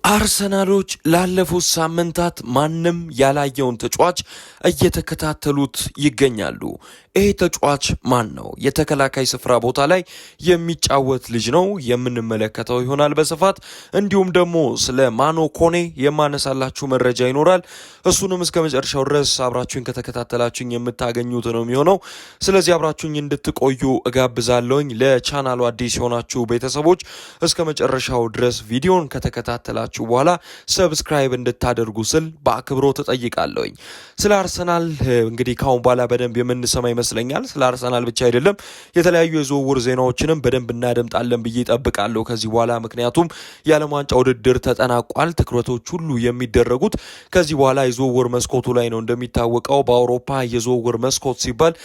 አርሰናሎች ላለፉት ሳምንታት ማንም ያላየውን ተጫዋች እየተከታተሉት ይገኛሉ። ይሄ ተጫዋች ማን ነው? የተከላካይ ስፍራ ቦታ ላይ የሚጫወት ልጅ ነው፣ የምንመለከተው ይሆናል በስፋት። እንዲሁም ደግሞ ስለ ማኖ ኮኔ የማነሳላችሁ መረጃ ይኖራል። እሱንም እስከ መጨረሻው ድረስ አብራችሁኝ ከተከታተላችሁኝ የምታገኙት ነው የሚሆነው። ስለዚህ አብራችሁኝ እንድትቆዩ እጋብዛለሁኝ። ለቻናሉ አዲስ የሆናችሁ ቤተሰቦች እስከ መጨረሻው ድረስ ቪዲዮን ከተከታተላችሁ በኋላ ሰብስክራይብ እንድታደርጉ ስል በአክብሮት ተጠይቃለሁኝ። ስለ አርሰናል እንግዲህ ካሁን በኋላ በደንብ የምንሰማ ይመስለኛል። ስለ አርሰናል ብቻ አይደለም የተለያዩ የዝውውር ዜናዎችንም በደንብ እናደምጣለን ብዬ እጠብቃለሁ ከዚህ በኋላ። ምክንያቱም የዓለም ዋንጫ ውድድር ተጠናቋል። ትኩረቶች ሁሉ የሚደረጉት ከዚህ በኋላ የዝውውር መስኮቱ ላይ ነው። እንደሚታወቀው በአውሮፓ የዝውውር መስኮት ሲባል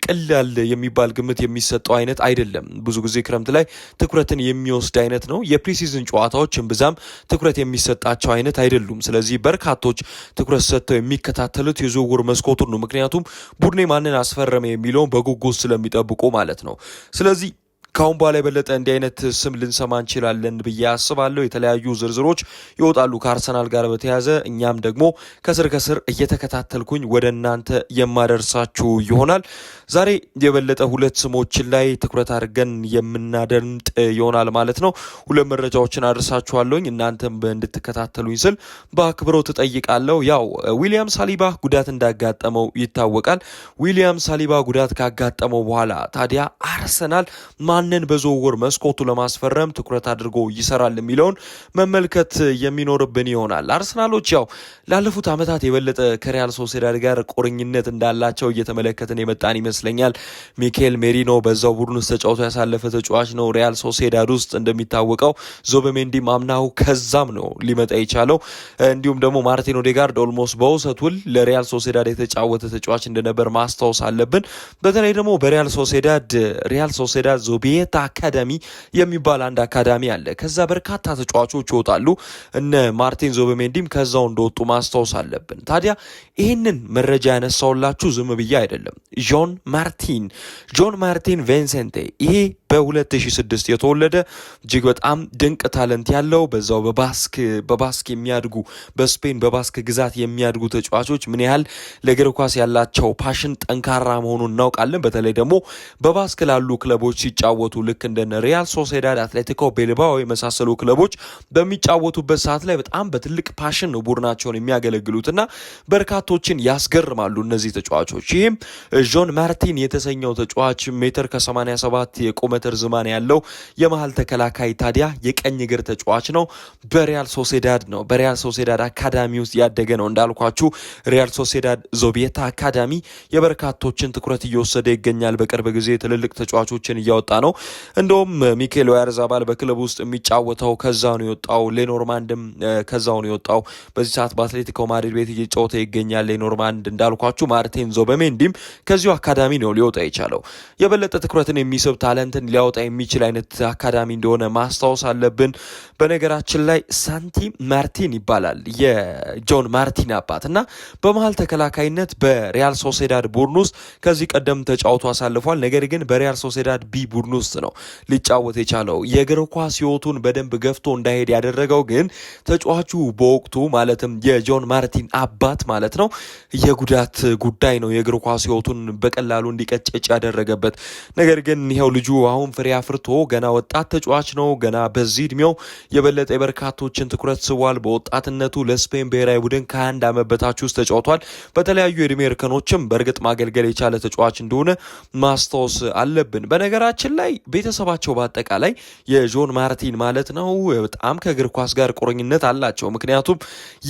ቀላል የሚባል ግምት የሚሰጠው አይነት አይደለም። ብዙ ጊዜ ክረምት ላይ ትኩረትን የሚወስድ አይነት ነው። የፕሪሲዝን ጨዋታዎች እምብዛም ትኩረት የሚሰጣቸው አይነት አይደሉም። ስለዚህ በርካቶች ትኩረት ሰጥተው የሚከታተሉት የዝውውር መስኮቱን ነው። ምክንያቱም ቡድኔ ማንን አስፈረመ የሚለውን በጉጉት ስለሚጠብቁ ማለት ነው። ስለዚህ ካሁን በኋላ የበለጠ እንዲህ አይነት ስም ልንሰማ እንችላለን ብዬ አስባለሁ። የተለያዩ ዝርዝሮች ይወጣሉ ከአርሰናል ጋር በተያያዘ። እኛም ደግሞ ከስር ከስር እየተከታተልኩኝ ወደ እናንተ የማደርሳችሁ ይሆናል። ዛሬ የበለጠ ሁለት ስሞችን ላይ ትኩረት አድርገን የምናደምጥ ይሆናል ማለት ነው። ሁለት መረጃዎችን አደርሳችኋለሁኝ። እናንተም እንድትከታተሉኝ ስል በአክብሮት እጠይቃለሁ። ያው ዊሊያም ሳሊባ ጉዳት እንዳጋጠመው ይታወቃል። ዊሊያም ሳሊባ ጉዳት ካጋጠመው በኋላ ታዲያ አርሰናል ማንን በዝውውር መስኮቱ ለማስፈረም ትኩረት አድርጎ ይሰራል የሚለውን መመልከት የሚኖርብን ይሆናል። አርሰናሎች ያው ላለፉት ዓመታት የበለጠ ከሪያል ሶሴዳድ ጋር ቁርኝነት እንዳላቸው እየተመለከትን የመጣን ይመስለኛል። ሚኬል ሜሪኖ በዛው ቡድን ውስጥ ተጫውቶ ያሳለፈ ተጫዋች ነው። ሪያል ሶሴዳድ ውስጥ እንደሚታወቀው ዙቢሜንዲ ማምናው ከዛም ነው ሊመጣ የቻለው። እንዲሁም ደግሞ ማርቲን ኦዴጋርድ ኦልሞስት በውሰት ውል ለሪያል ሶሴዳድ የተጫወተ ተጫዋች እንደነበር ማስታወስ አለብን። በተለይ ደግሞ በሪያል ሶሴዳድ ዞቤታ አካዳሚ የሚባል አንድ አካዳሚ አለ። ከዛ በርካታ ተጫዋቾች ይወጣሉ። እነ ማርቲን ዙቢሜንዲም ከዛው እንደወጡ ማስታወስ አለብን። ታዲያ ይህንን መረጃ ያነሳውላችሁ ዝም ብዬ አይደለም። ጆን ማርቲን ቬንሴንቴ ይሄ በ2006 የተወለደ እጅግ በጣም ድንቅ ታለንት ያለው በዛው በባስክ የሚያድጉ በስፔን በባስክ ግዛት የሚያድጉ ተጫዋቾች ምን ያህል ለእግር ኳስ ያላቸው ፓሽን ጠንካራ መሆኑን እናውቃለን። በተለይ ደግሞ በባስክ ላሉ ክለቦች ሲጫወቱ ልክ እንደነ ሪያል ሶሴዳድ፣ አትሌቲኮ ቤልባኦ የመሳሰሉ ክለቦች በሚጫወቱበት ሰዓት ላይ በጣም በትልቅ ፓሽን ነው ቡድናቸውን የሚያገለግሉትና በርካቶችን ያስገርማሉ እነዚህ ተጫዋቾች። ይህም ጆን ማርቲን የተሰኘው ተጫዋች ሜትር ከ87 የቁመት ርዝማኔ ያለው የመሃል ተከላካይ ታዲያ የቀኝ እግር ተጫዋች ነው። በሪያል ሶሴዳድ አካዳሚ ውስጥ ያደገ ነው። እንዳልኳችሁ ሪያል ሶሴዳድ ዞቤታ አካዳሚ የበርካቶችን ትኩረት እየወሰደ ይገኛል። በቅርብ ጊዜ ትልልቅ ተጫዋቾችን እያወጣ ነው። እንደውም ሚኬል ኦያርዛባል በክለብ ውስጥ የሚጫወተው ከዛው ነው የወጣው። ሌኖርማንድም ከዛው ነው የወጣው። በዚህ ሰዓት በአትሌቲኮ ማድሪድ ቤት እየጫወተ ይገኛል ሌኖርማንድ። እንዳልኳችሁ ማርቲን ዙቢሜንዲም ከዚሁ አካዳሚ ነው ሊወጣ የቻለው። የበለጠ ትኩረትን የሚስብ ታለንትን ሊያወጣ የሚችል አይነት አካዳሚ እንደሆነ ማስታወስ አለብን። በነገራችን ላይ ሳንቲ ማርቲን ይባላል የጆን ማርቲን አባት እና በመሃል ተከላካይነት በሪያል ሶሴዳድ ቡድን ውስጥ ከዚህ ቀደም ተጫውቶ አሳልፏል። ነገር ግን በሪያል ሶሴዳድ ቢ ቡድን ውስጥ ነው ሊጫወት የቻለው። የእግር ኳስ ሕይወቱን በደንብ ገፍቶ እንዳይሄድ ያደረገው ግን ተጫዋቹ በወቅቱ ማለትም የጆን ማርቲን አባት ማለት ነው የጉዳት ጉዳይ ነው የእግር ኳስ ሕይወቱን በቀላሉ እንዲቀጨጭ ያደረገበት። ነገር ግን ይኸው ልጁ አሁን ፍሬ አፍርቶ ገና ወጣት ተጫዋች ነው። ገና በዚህ እድሜው የበለጠ የበርካቶችን ትኩረት ስቧል። በወጣትነቱ ለስፔን ብሔራዊ ቡድን ከ21 ዓመት በታች ውስጥ ተጫውቷል። በተለያዩ የእድሜ እርከኖችም በእርግጥ ማገልገል የቻለ ተጫዋች እንደሆነ ማስታወስ አለብን። በነገራችን ላይ ቤተሰባቸው በአጠቃላይ የጆን ማርቲን ማለት ነው በጣም ከእግር ኳስ ጋር ቁርኝነት አላቸው። ምክንያቱም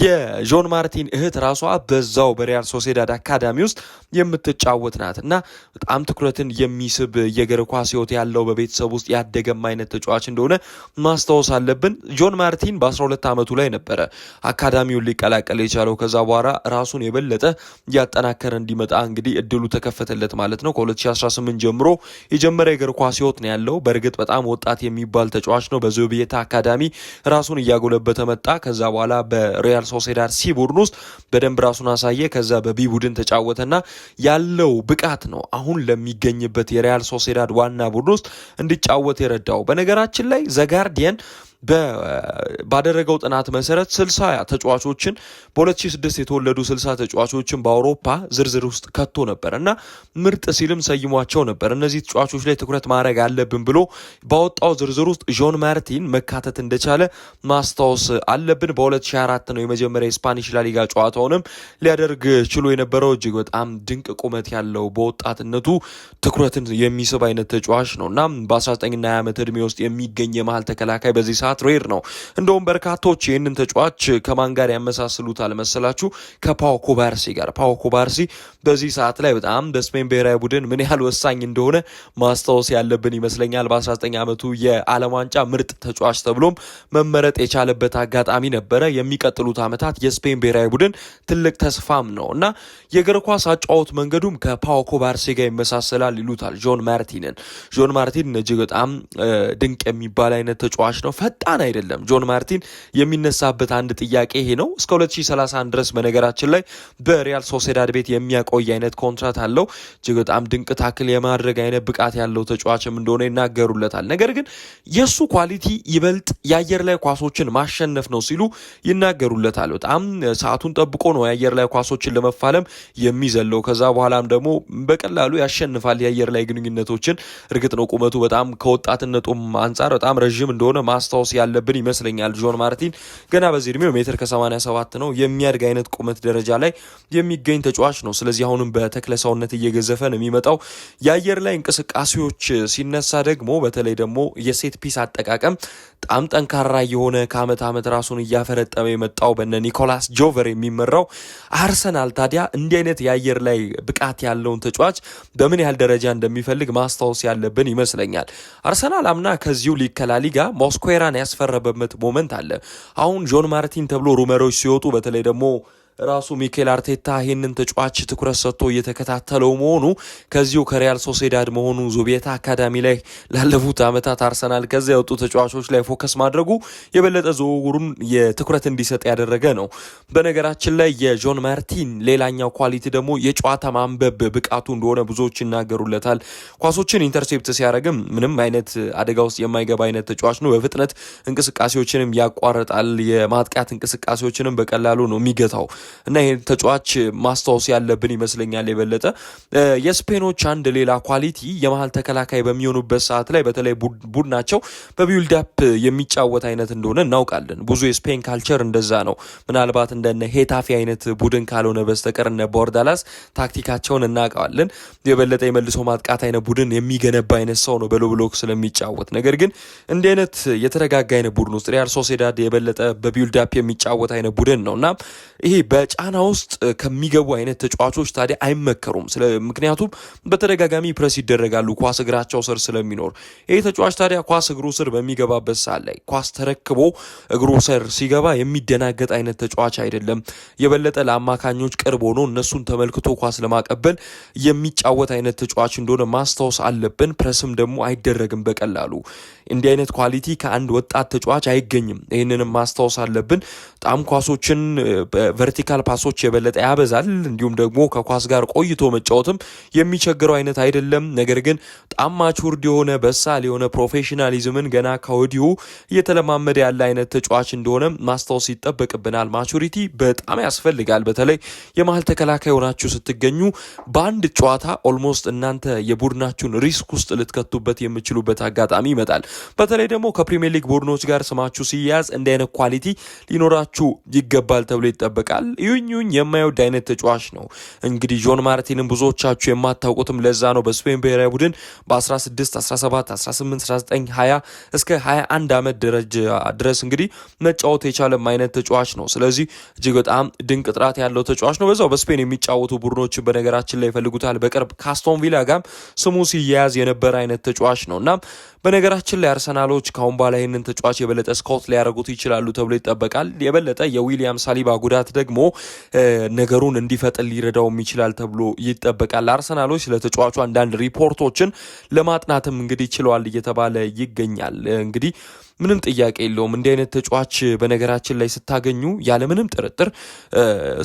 የጆን ማርቲን እህት ራሷ በዛው በሪያል ሶሴዳድ አካዳሚ ውስጥ የምትጫወት ናት እና በጣም ትኩረትን የሚስብ የእግር ኳስ ሕይወት ያለው በቤተሰብ ውስጥ ያደገም አይነት ተጫዋች እንደሆነ ማስታወስ አለብን። ጆን ማርቲን በ12 ዓመቱ ላይ ነበረ አካዳሚውን ሊቀላቀል የቻለው። ከዛ በኋላ ራሱን የበለጠ እያጠናከረ እንዲመጣ እንግዲህ እድሉ ተከፈተለት ማለት ነው። ከ2018 ጀምሮ የጀመረ የእግር ኳስ ሕይወት ነው ያለው። በእርግጥ በጣም ወጣት የሚባል ተጫዋች ነው። በዞቤታ አካዳሚ ራሱን እያጎለበተ መጣ። ከዛ በኋላ በሪያል ሶሴዳድ ሲ ቡድን ውስጥ በደንብ ራሱን አሳየ። ከዛ በቢ ቡድን ተጫወተና ያለው ብቃት ነው አሁን ለሚገኝበት የሪያል ሶሴዳድ ዋና ቡድን ውስጥ እንዲጫወት የረዳው። በነገራችን ላይ ዘጋርዲያን ባደረገው ጥናት መሰረት 60 ተጫዋቾችን በ2006 የተወለዱ 60 ተጫዋቾችን በአውሮፓ ዝርዝር ውስጥ ከቶ ነበር እና ምርጥ ሲልም ሰይሟቸው ነበር። እነዚህ ተጫዋቾች ላይ ትኩረት ማድረግ አለብን ብሎ ባወጣው ዝርዝር ውስጥ ጆን ማርቲን መካተት እንደቻለ ማስታወስ አለብን። በ2004 ነው የመጀመሪያ የስፓኒሽ ላሊጋ ጨዋታውንም ሊያደርግ ችሎ የነበረው። እጅግ በጣም ድንቅ ቁመት ያለው በወጣትነቱ ትኩረትን የሚስብ አይነት ተጫዋች ነው እና በ19ና 20 ዓመት ዕድሜ ውስጥ የሚገኝ የመሃል ተከላካይ በዚህ ሰዓት ሬር ነው። እንደውም በርካቶች ይህንን ተጫዋች ከማን ጋር ያመሳስሉታል መሰላችሁ? ከፓው ኩባርሲ ጋር። ፓው ኩባርሲ በዚህ ሰዓት ላይ በጣም በስፔን ብሔራዊ ቡድን ምን ያህል ወሳኝ እንደሆነ ማስታወስ ያለብን ይመስለኛል። በ19 ዓመቱ የዓለም ዋንጫ ምርጥ ተጫዋች ተብሎም መመረጥ የቻለበት አጋጣሚ ነበረ። የሚቀጥሉት ዓመታት የስፔን ብሔራዊ ቡድን ትልቅ ተስፋም ነው እና የእግር ኳስ አጫወት መንገዱም ከፓው ኩባርሲ ጋር ይመሳሰላል ይሉታል ጆን ማርቲንን። ጆን ማርቲን እጅግ በጣም ድንቅ የሚባል አይነት ተጫዋች ነው። ፈጣን አይደለም። ጆን ማርቲን የሚነሳበት አንድ ጥያቄ ይሄ ነው። እስከ 2031 ድረስ በነገራችን ላይ በሪያል ሶሴዳድ ቤት የሚያቆይ አይነት ኮንትራት አለው። እጅግ በጣም ድንቅ ታክል የማድረግ አይነት ብቃት ያለው ተጫዋችም እንደሆነ ይናገሩለታል። ነገር ግን የሱ ኳሊቲ ይበልጥ የአየር ላይ ኳሶችን ማሸነፍ ነው ሲሉ ይናገሩለታል። በጣም ሰዓቱን ጠብቆ ነው የአየር ላይ ኳሶችን ለመፋለም የሚዘለው። ከዛ በኋላም ደግሞ በቀላሉ ያሸንፋል የአየር ላይ ግንኙነቶችን። እርግጥ ነው ቁመቱ በጣም ከወጣትነቱም አንጻር በጣም ረዥም እንደሆነ ማስታወስ ያለብን ይመስለኛል። ጆን ማርቲን ገና በዚህ እድሜው 1.87 ነው። የሚያድግ አይነት ቁመት ደረጃ ላይ የሚገኝ ተጫዋች ነው። ስለዚህ አሁንም በተክለ ሰውነት እየገዘፈ ነው የሚመጣው። የአየር ላይ እንቅስቃሴዎች ሲነሳ ደግሞ በተለይ ደግሞ የሴት ፒስ አጠቃቀም በጣም ጠንካራ የሆነ ከአመት ዓመት ራሱን እያፈረጠመ የመጣው በነ ኒኮላስ ጆቨር የሚመራው አርሰናል ታዲያ እንዲህ አይነት የአየር ላይ ብቃት ያለውን ተጫዋች በምን ያህል ደረጃ እንደሚፈልግ ማስታወስ ያለብን ይመስለኛል። አርሰናል አምና ከዚሁ ሊግ ከላሊጋ ሞስኩዌራን ያስፈረበበት ሞመንት አለ። አሁን ጆን ማርቲን ተብሎ ሩመሮች ሲወጡ በተለይ ደግሞ ራሱ ሚኬል አርቴታ ይህንን ተጫዋች ትኩረት ሰጥቶ እየተከታተለው መሆኑ ከዚሁ ከሪያል ሶሴዳድ መሆኑ ዙቤታ አካዳሚ ላይ ላለፉት ዓመታት አርሰናል ከዚያ የወጡ ተጫዋቾች ላይ ፎከስ ማድረጉ የበለጠ ዝውውሩን የትኩረት እንዲሰጥ ያደረገ ነው። በነገራችን ላይ የጆን ማርቲን ሌላኛው ኳሊቲ ደግሞ የጨዋታ ማንበብ ብቃቱ እንደሆነ ብዙዎች ይናገሩለታል። ኳሶችን ኢንተርሴፕት ሲያደርግም ምንም አይነት አደጋ ውስጥ የማይገባ አይነት ተጫዋች ነው። በፍጥነት እንቅስቃሴዎችንም ያቋርጣል። የማጥቃት እንቅስቃሴዎችንም በቀላሉ ነው የሚገታው እና ይህን ተጫዋች ማስታወስ ያለብን ይመስለኛል። የበለጠ የስፔኖች አንድ ሌላ ኳሊቲ የመሃል ተከላካይ በሚሆኑበት ሰዓት ላይ በተለይ ቡድናቸው በቢልዳፕ የሚጫወት አይነት እንደሆነ እናውቃለን። ብዙ የስፔን ካልቸር እንደዛ ነው። ምናልባት እንደነ ሄታፊ አይነት ቡድን ካልሆነ በስተቀር እነ ቦርዳላስ ታክቲካቸውን እናውቃለን። የበለጠ የመልሶ ማጥቃት አይነት ቡድን የሚገነባ አይነት ሰው ነው በሎ ብሎክ ስለሚጫወት። ነገር ግን እንዲህ አይነት የተረጋጋ አይነት ቡድን ውስጥ ሪያል ሶሴዳድ የበለጠ በቢልዳፕ የሚጫወት አይነት ቡድን ነው እና ይሄ በጫና ውስጥ ከሚገቡ አይነት ተጫዋቾች ታዲያ አይመከሩም። ምክንያቱም በተደጋጋሚ ፕረስ ይደረጋሉ ኳስ እግራቸው ስር ስለሚኖር። ይሄ ተጫዋች ታዲያ ኳስ እግሩ ስር በሚገባበት ሰዓት ላይ ኳስ ተረክቦ እግሩ ስር ሲገባ የሚደናገጥ አይነት ተጫዋች አይደለም። የበለጠ ለአማካኞች ቅርብ ሆኖ እነሱን ተመልክቶ ኳስ ለማቀበል የሚጫወት አይነት ተጫዋች እንደሆነ ማስታወስ አለብን። ፕረስም ደግሞ አይደረግም በቀላሉ። እንዲህ አይነት ኳሊቲ ከአንድ ወጣት ተጫዋች አይገኝም። ይህንንም ማስታወስ አለብን። በጣም ኳሶችን ቨርቲካል ፓሶች የበለጠ ያበዛል። እንዲሁም ደግሞ ከኳስ ጋር ቆይቶ መጫወትም የሚቸግረው አይነት አይደለም። ነገር ግን በጣም ማቹርድ የሆነ በሳል የሆነ ፕሮፌሽናሊዝምን ገና ከወዲሁ እየተለማመደ ያለ አይነት ተጫዋች እንደሆነ ማስታወስ ይጠበቅብናል። ማቹሪቲ በጣም ያስፈልጋል። በተለይ የመሃል ተከላካይ ሆናችሁ ስትገኙ በአንድ ጨዋታ ኦልሞስት እናንተ የቡድናችሁን ሪስክ ውስጥ ልትከቱበት የምችሉበት አጋጣሚ ይመጣል። በተለይ ደግሞ ከፕሪሚየር ሊግ ቡድኖች ጋር ስማችሁ ሲያያዝ እንዲህ አይነት ኳሊቲ ሊኖራችሁ ይገባል ተብሎ ይጠበቃል። ይሁን የማይወድ አይነት ተጫዋች ነው። እንግዲህ ጆን ማርቲንን ብዙዎቻችሁ የማታውቁትም ለዛ ነው። በስፔን ብሔራዊ ቡድን በ16፣ 17፣ 18፣ 19፣ 20 እስከ 21 ዓመት ደረጃ ድረስ እንግዲህ መጫወት የቻለም አይነት ተጫዋች ነው። ስለዚህ እጅግ በጣም ድንቅ ጥራት ያለው ተጫዋች ነው። በዛው በስፔን የሚጫወቱ ቡድኖችን በነገራችን ላይ ይፈልጉታል። በቅርብ ካስቶን ቪላ ጋር ስሙ ሲያያዝ የነበረ አይነት ተጫዋች ነው እና በነገራችን ላይ አርሰናሎች ካሁን በኋላ ይህንን ተጫዋች የበለጠ ስካውት ሊያደርጉት ይችላሉ ተብሎ ይጠበቃል። የበለጠ የዊሊያም ሳሊባ ጉዳት ደግሞ ነገሩን እንዲፈጥን ሊረዳውም ይችላል ተብሎ ይጠበቃል። አርሰናሎች ስለ ተጫዋቹ አንዳንድ ሪፖርቶችን ለማጥናትም እንግዲህ ችለዋል እየተባለ ይገኛል። እንግዲህ ምንም ጥያቄ የለውም። እንዲህ አይነት ተጫዋች በነገራችን ላይ ስታገኙ ያለምንም ጥርጥር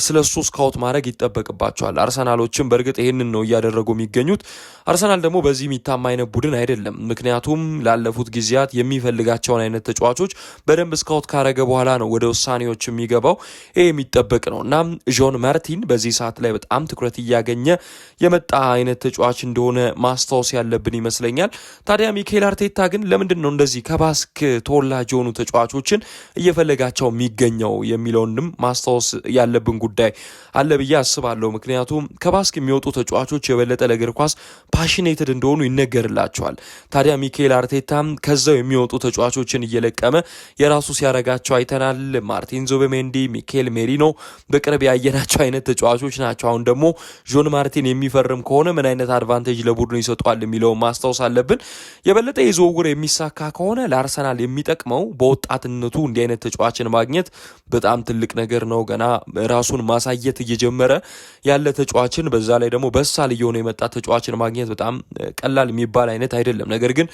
ስለሱ ስካውት ማድረግ ይጠበቅባቸዋል። አርሰናሎችም በእርግጥ ይህንን ነው እያደረጉ የሚገኙት። አርሰናል ደግሞ በዚህ የሚታማ አይነት ቡድን አይደለም። ምክንያቱም ላለፉት ጊዜያት የሚፈልጋቸውን አይነት ተጫዋቾች በደንብ ስካውት ካረገ በኋላ ነው ወደ ውሳኔዎች የሚገባው። ይህ የሚጠበቅ ነው እና ጆን ማርቲን በዚህ ሰዓት ላይ በጣም ትኩረት እያገኘ የመጣ አይነት ተጫዋች እንደሆነ ማስታወስ ያለብን ይመስለኛል። ታዲያ ሚኬል አርቴታ ግን ለምንድን ነው እንደዚህ ከባስክ ተወላጅ የሆኑ ተጫዋቾችን እየፈለጋቸው የሚገኘው የሚለውንም ማስታወስ ያለብን ጉዳይ አለ ብዬ አስባለሁ። ምክንያቱም ከባስክ የሚወጡ ተጫዋቾች የበለጠ ለእግር ኳስ ፓሽኔትድ እንደሆኑ ይነገርላቸዋል። ታዲያ ሚኬል አርቴታም ከዛው የሚወጡ ተጫዋቾችን እየለቀመ የራሱ ሲያረጋቸው አይተናል። ማርቲን ዙቢሜንዲ፣ ሚኬል ሜሪኖ በቅርብ ያየናቸው አይነት ተጫዋቾች ናቸው። አሁን ደግሞ ጆን ማርቲን የሚፈርም ከሆነ ምን አይነት አድቫንቴጅ ለቡድኑ ይሰጧል የሚለውን ማስታወስ አለብን። የበለጠ የዝውውር የሚሳካ ከሆነ ለአርሰናል የሚጠቅመው በወጣትነቱ እንዲህ አይነት ተጫዋችን ማግኘት በጣም ትልቅ ነገር ነው። ገና ራሱን ማሳየት እየጀመረ ያለ ተጫዋችን በዛ ላይ ደግሞ በሳል እየሆነ የመጣ ተጫዋችን ማግኘት በጣም ቀላል የሚባል አይነት አይደለም። ነገር ግን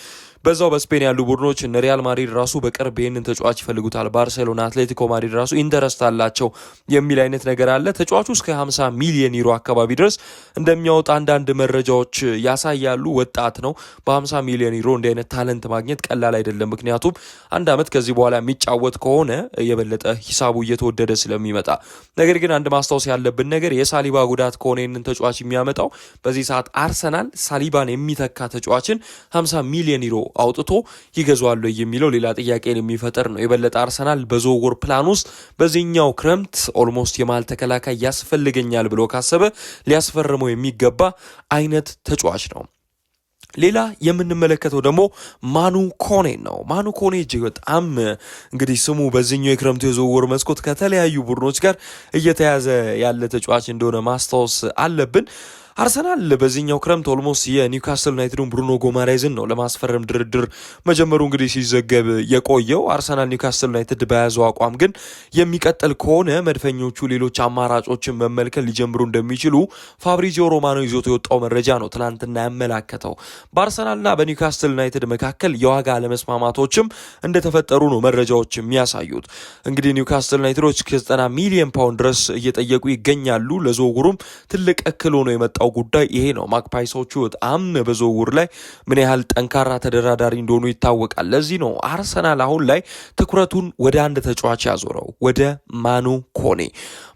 በዛው በስፔን ያሉ ቡድኖች እነ ሪያል ማድሪድ ራሱ በቅርብ ይህንን ተጫዋች ይፈልጉታል። ባርሴሎና፣ አትሌቲኮ ማድሪድ ራሱ ኢንተረስት አላቸው የሚል አይነት ነገር አለ። ተጫዋቹ እስከ 50 ሚሊዮን ዩሮ አካባቢ ድረስ እንደሚያወጣ አንዳንድ መረጃዎች ያሳያሉ። ወጣት ነው። በ50 ሚሊዮን ዩሮ እንዲህ አይነት ታለንት ማግኘት ቀላል አይደለም። ምክንያቱም አንድ ዓመት ከዚህ በኋላ የሚጫወት ከሆነ የበለጠ ሂሳቡ እየተወደደ ስለሚመጣ። ነገር ግን አንድ ማስታወስ ያለብን ነገር የሳሊባ ጉዳት ከሆነ ይህንን ተጫዋች የሚያመጣው በዚህ ሰዓት አርሰናል ሳሊባን የሚተካ ተጫዋችን 50 ሚሊዮን ዩሮ አውጥቶ ይገዛዋል የሚለው ሌላ ጥያቄን የሚፈጠር ነው። የበለጠ አርሰናል በዝውውር ፕላን ውስጥ በዚህኛው ክረምት ኦልሞስት የመሃል ተከላካይ ያስፈልገኛል ብሎ ካሰበ ሊያስፈርመው የሚገባ አይነት ተጫዋች ነው። ሌላ የምንመለከተው ደግሞ ማኑ ኮኔ ነው። ማኑ ኮኔ እጅግ በጣም እንግዲህ ስሙ በዚህኛው የክረምቱ የዝውውር መስኮት ከተለያዩ ቡድኖች ጋር እየተያዘ ያለ ተጫዋች እንደሆነ ማስታወስ አለብን። አርሰናል በዚህኛው ክረምት ኦልሞስት የኒውካስል ዩናይትዱን ብሩኖ ጎማሬዝን ነው ለማስፈረም ድርድር መጀመሩ እንግዲህ ሲዘገብ የቆየው። አርሰናል ኒውካስል ዩናይትድ በያዘው አቋም ግን የሚቀጥል ከሆነ መድፈኞቹ ሌሎች አማራጮችን መመልከት ሊጀምሩ እንደሚችሉ ፋብሪዚዮ ሮማኖ ይዞት የወጣው መረጃ ነው ትናንትና ያመላከተው። በአርሰናልና በኒውካስል ዩናይትድ መካከል የዋጋ አለመስማማቶችም እንደተፈጠሩ ነው መረጃዎች የሚያሳዩት። እንግዲህ ኒውካስል ዩናይትዶች ከ90 ሚሊዮን ፓውንድ ድረስ እየጠየቁ ይገኛሉ። ለዝውውሩም ትልቅ እክል ሆኖ የመጣው ጉዳይ ይሄ ነው። ማክፓይሶቹ በጣም በዝውውር ላይ ምን ያህል ጠንካራ ተደራዳሪ እንደሆኑ ይታወቃል። ለዚህ ነው አርሰናል አሁን ላይ ትኩረቱን ወደ አንድ ተጫዋች ያዞረው፣ ወደ ማኑ ኮኔ።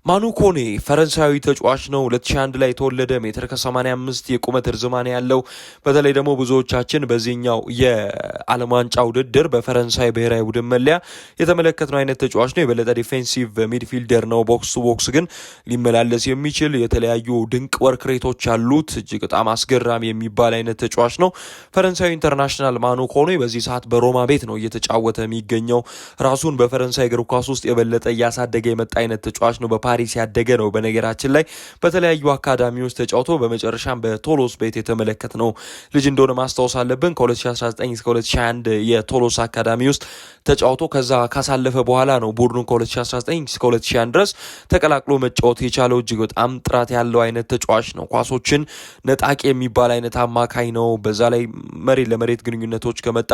ማኑ ኮኔ ፈረንሳዊ ተጫዋች ነው። 2001 ላይ የተወለደ፣ ሜትር ከ85 የቁመት ርዝማኔ ያለው። በተለይ ደግሞ ብዙዎቻችን በዚህኛው የዓለም ዋንጫ ውድድር በፈረንሳይ ብሔራዊ ቡድን መለያ የተመለከትነው አይነት ተጫዋች ነው። የበለጠ ዲፌንሲቭ ሚድፊልደር ነው። ቦክስ ቱ ቦክስ ግን ሊመላለስ የሚችል የተለያዩ ድንቅ ወርክ ሬቶች ያሉት እጅግ በጣም አስገራሚ የሚባል አይነት ተጫዋች ነው። ፈረንሳዊ ኢንተርናሽናል ማኑ ኮኔ በዚህ ሰዓት በሮማ ቤት ነው እየተጫወተ የሚገኘው። ራሱን በፈረንሳይ እግር ኳስ ውስጥ የበለጠ እያሳደገ የመጣ አይነት ተጫዋች ነው። ፓሪስ ያደገ ነው። በነገራችን ላይ በተለያዩ አካዳሚዎች ተጫውቶ በመጨረሻም በቶሎስ ቤት የተመለከትነው ልጅ እንደሆነ ማስታወስ አለብን። ከ2019 እስከ 2021 የቶሎስ አካዳሚ ውስጥ ተጫውቶ ከዛ ካሳለፈ በኋላ ነው ቡድኑ ከ2019 እስከ 2021 ድረስ ተቀላቅሎ መጫወት የቻለው። እጅግ በጣም ጥራት ያለው አይነት ተጫዋች ነው። ኳሶችን ነጣቂ የሚባል አይነት አማካይ ነው። በዛ ላይ መሬት ለመሬት ግንኙነቶች ከመጣ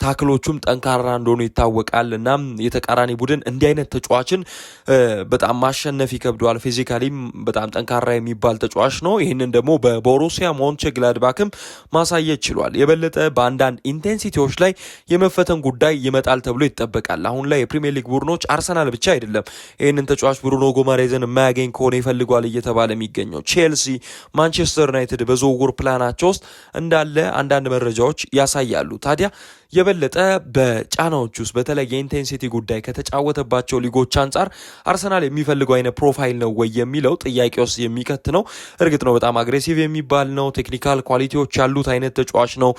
ታክሎቹም ጠንካራ እንደሆኑ ይታወቃል። እና የተቃራኒ ቡድን እንዲህ አይነት ተጫዋችን በጣም ማሸነፍ ይከብደዋል። ፊዚካሊም በጣም ጠንካራ የሚባል ተጫዋች ነው። ይህንን ደግሞ በቦሩሲያ ሞንቸግላድባክም ማሳየት ችሏል። የበለጠ በአንዳንድ ኢንቴንሲቲዎች ላይ የመፈተን ጉዳይ ይመጣል ተብሎ ይጠበቃል። አሁን ላይ የፕሪሚየር ሊግ ቡድኖች አርሰናል ብቻ አይደለም ይህንን ተጫዋች ብሩኖ ጎማሬዝን የማያገኝ ከሆነ ይፈልጓል እየተባለ የሚገኘው ቼልሲ፣ ማንቸስተር ዩናይትድ በዝውውር ፕላናቸው ውስጥ እንዳለ አንዳንድ መረጃዎች ያሳያሉ። ታዲያ የበለጠ በጫናዎች ውስጥ በተለይ የኢንቴንሲቲ ጉዳይ ከተጫወተባቸው ሊጎች አንጻር አርሰናል የሚፈልገው አይነት ፕሮፋይል ነው ወይ የሚለው ጥያቄ ውስጥ የሚከት ነው። እርግጥ ነው በጣም አግሬሲቭ የሚባል ነው። ቴክኒካል ኳሊቲዎች ያሉት አይነት ተጫዋች ነው።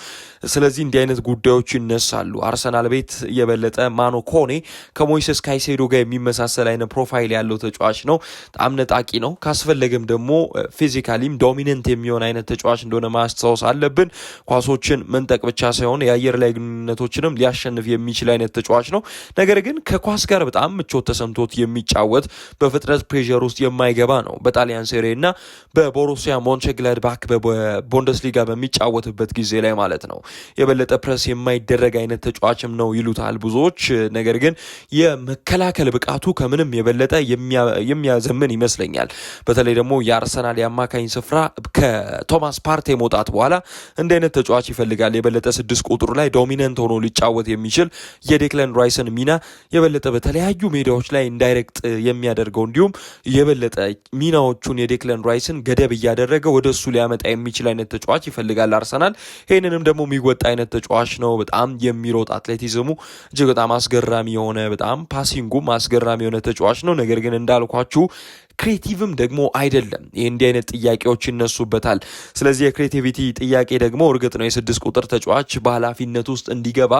ስለዚህ እንዲህ አይነት ጉዳዮች ይነሳሉ። አርሰናል ቤት የበለጠ ማኑ ኮኔ ከሞይሴስ ካይሴዶ ጋር የሚመሳሰል አይነት ፕሮፋይል ያለው ተጫዋች ነው። በጣም ነጣቂ ነው። ካስፈለገም ደግሞ ፊዚካሊም ዶሚነንት የሚሆን አይነት ተጫዋች እንደሆነ ማስታወስ አለብን። ኳሶችን መንጠቅ ብቻ ሳይሆን የአየር ላይ ነቶችንም ሊያሸንፍ የሚችል አይነት ተጫዋች ነው። ነገር ግን ከኳስ ጋር በጣም ምቾት ተሰምቶት የሚጫወት በፍጥነት መሰረት ፕሬሸር ውስጥ የማይገባ ነው። በጣሊያን ሴሪ እና በቦሩሲያ ሞንቸግላድባክ በቡንደስሊጋ በሚጫወትበት ጊዜ ላይ ማለት ነው የበለጠ ፕረስ የማይደረግ አይነት ተጫዋችም ነው ይሉታል ብዙዎች። ነገር ግን የመከላከል ብቃቱ ከምንም የበለጠ የሚያዘምን ይመስለኛል። በተለይ ደግሞ የአርሰናል የአማካኝ ስፍራ ከቶማስ ፓርቴ መውጣት በኋላ እንደ አይነት ተጫዋች ይፈልጋል። የበለጠ 6 ቁጥር ላይ ዶሚናንት ሆኖ ሊጫወት የሚችል የዴክለን ራይስን ሚና የበለጠ በተለያዩ ሜዳዎች ላይ እንዳይረግጥ የሚያደርገው እንዲሁም የበለጠ ሚናዎቹን የዴክለን ራይስን ገደብ እያደረገ ወደ እሱ ሊያመጣ የሚችል አይነት ተጫዋች ይፈልጋል አርሰናል። ይህንንም ደግሞ የሚወጣ አይነት ተጫዋች ነው። በጣም የሚሮጥ አትሌቲዝሙ እጅግ በጣም አስገራሚ የሆነ በጣም ፓሲንጉም አስገራሚ የሆነ ተጫዋች ነው። ነገር ግን እንዳልኳችሁ ክሬቲቭም ደግሞ አይደለም። ይህ እንዲህ አይነት ጥያቄዎች ይነሱበታል። ስለዚህ የክሬቲቪቲ ጥያቄ ደግሞ እርግጥ ነው የ6 ቁጥር ተጫዋች በኃላፊነት ውስጥ እንዲገባ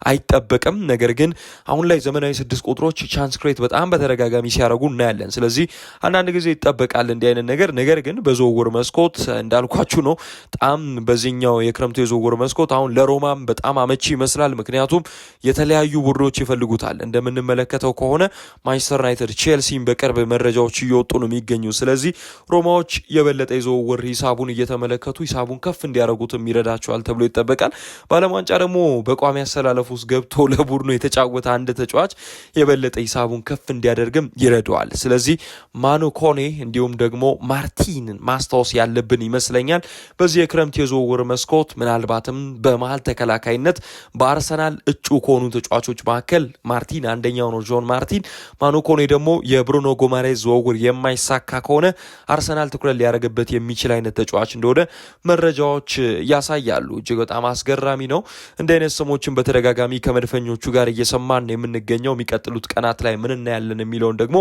አይጠበቅም። ነገር ግን አሁን ላይ ዘመናዊ 6 ቁጥሮች ቻንስ ክሬት በጣም በተደጋጋሚ ሲያደርጉ እናያለን። ስለዚህ አንዳንድ ጊዜ ይጠበቃል እንዲህ አይነት ነገር። ነገር ግን በዝውውር መስኮት እንዳልኳችሁ ነው በጣም በዚህኛው የክረምቱ የዝውውር መስኮት አሁን ለሮማም በጣም አመቺ ይመስላል። ምክንያቱም የተለያዩ ቡድኖች ይፈልጉታል። እንደምንመለከተው ከሆነ ማንቸስተር ዩናይትድ፣ ቼልሲም በቅርብ መረጃዎች እየወጡ ነው የሚገኙ። ስለዚህ ሮማዎች የበለጠ የዝውውር ሂሳቡን እየተመለከቱ ሂሳቡን ከፍ እንዲያደርጉትም ይረዳቸዋል ተብሎ ይጠበቃል። በዓለም ዋንጫ ደግሞ በቋሚ አሰላለፍ ውስጥ ገብቶ ለቡድኑ የተጫወተ አንድ ተጫዋች የበለጠ ሂሳቡን ከፍ እንዲያደርግም ይረዳዋል። ስለዚህ ማኑ ኮኔ እንዲሁም ደግሞ ማርቲንን ማስታወስ ያለብን ይመስለኛል። በዚህ የክረምት የዝውውር መስኮት ምናልባትም በመሀል ተከላካይነት በአርሰናል እጩ ከሆኑ ተጫዋቾች መካከል ማርቲን አንደኛው ነው፣ ጆን ማርቲን። ማኑ ኮኔ ደግሞ የብሩኖ ጎማሬዝ ዝውውር የማይሳካ ከሆነ አርሰናል ትኩረት ሊያደርግበት የሚችል አይነት ተጫዋች እንደሆነ መረጃዎች ያሳያሉ። እጅግ በጣም አስገራሚ ነው። እንደ አይነት ስሞችን በተደጋጋሚ ከመድፈኞቹ ጋር እየሰማን የምንገኘው የሚቀጥሉት ቀናት ላይ ምን እናያለን የሚለውን ደግሞ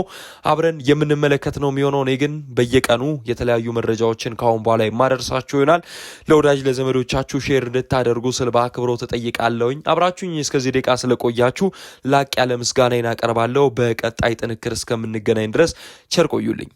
አብረን የምንመለከት ነው የሚሆነው። እኔ ግን በየቀኑ የተለያዩ መረጃዎችን ካሁን በኋላ የማደርሳችሁ ይሆናል። ለወዳጅ ለዘመዶቻችሁ ሼር እንድታደርጉ ስል በአክብሮት ተጠይቃለሁኝ። አብራችሁኝ እስከዚህ ደቂቃ ስለቆያችሁ ላቅ ያለ ምስጋናዬን አቀርባለሁ። በቀጣይ ጥንክር እስከምንገናኝ ድረስ ቸር ቆዩልኝ።